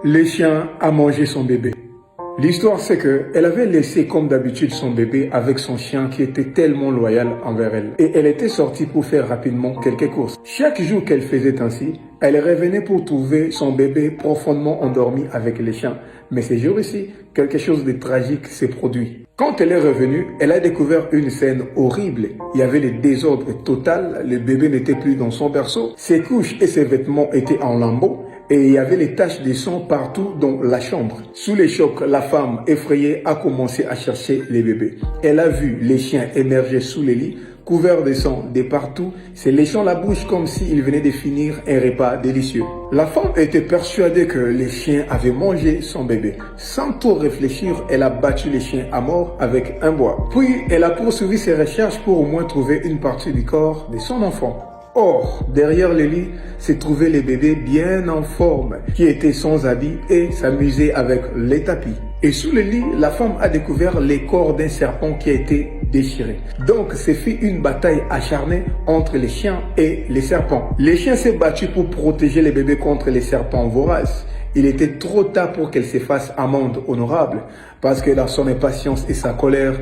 Le chien a mangé son bébé. L'histoire, c'est qu'elle avait laissé comme d'habitude son bébé avec son chien qui était tellement loyal envers elle. Et elle était sortie pour faire rapidement quelques courses. Chaque jour qu'elle faisait ainsi, elle revenait pour trouver son bébé profondément endormi avec les chiens. Mais ces jours-ci, quelque chose de tragique s'est produit. Quand elle est revenue, elle a découvert une scène horrible. Il y avait le désordre total, le bébé n'était plus dans son berceau, ses couches et ses vêtements étaient en lambeaux. Et il y avait les taches de sang partout dans la chambre. Sous les chocs, la femme effrayée a commencé à chercher les bébés. Elle a vu les chiens émerger sous les lits, couverts de sang de partout, se léchant la bouche comme s'ils venaient de finir un repas délicieux. La femme était persuadée que les chiens avaient mangé son bébé. Sans trop réfléchir, elle a battu les chiens à mort avec un bois. Puis, elle a poursuivi ses recherches pour au moins trouver une partie du corps de son enfant. Or, derrière le lit, se trouvaient les bébés bien en forme, qui étaient sans habits et s'amusaient avec les tapis. Et sous le lit, la femme a découvert les corps d'un serpent qui a été déchiré. Donc, c'est fit une bataille acharnée entre les chiens et les serpents. Les chiens s'est battu pour protéger les bébés contre les serpents voraces. Il était trop tard pour qu'elle se fasse amende honorable, parce que dans son impatience et sa colère,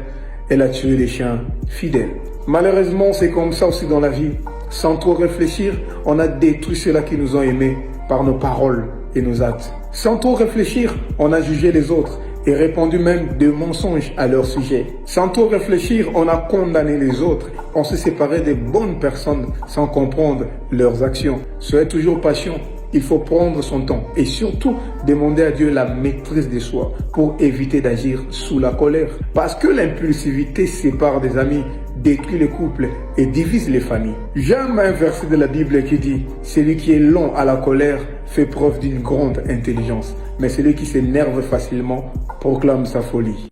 elle a tué les chiens fidèles. Malheureusement, c'est comme ça aussi dans la vie. Sans trop réfléchir, on a détruit ceux-là qui nous ont aimés par nos paroles et nos actes. Sans trop réfléchir, on a jugé les autres et répandu même des mensonges à leur sujet. Sans trop réfléchir, on a condamné les autres. On s'est séparé des bonnes personnes sans comprendre leurs actions. Soyez toujours patient. Il faut prendre son temps et surtout demander à Dieu la maîtrise de soi pour éviter d'agir sous la colère. Parce que l'impulsivité sépare des amis, détruit les couples et divise les familles. J'aime un verset de la Bible qui dit « Celui qui est lent à la colère fait preuve d'une grande intelligence, mais celui qui s'énerve facilement proclame sa folie. »